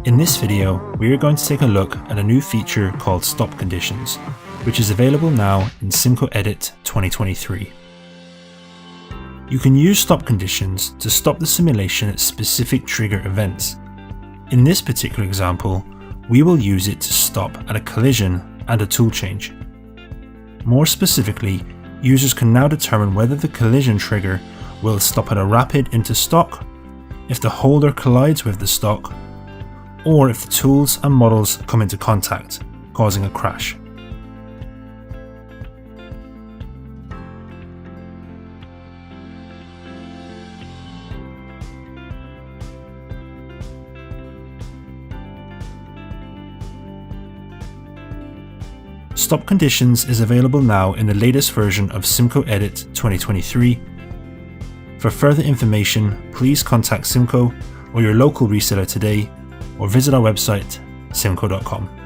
In this video, we are going to take a look at a new feature called Stop Conditions, which is available now in CIMCO Edit 2023. You can use stop conditions to stop the simulation at specific trigger events. In this particular example, we will use it to stop at a collision and a tool change. More specifically, users can now determine whether the collision trigger will stop at a rapid into stock, if the holder collides with the stock, or if the tools and models come into contact, causing a crash. Stop Conditions is available now in the latest version of CIMCO Edit 2023. For further information, please contact CIMCO or your local reseller today, or visit our website, cimco.com.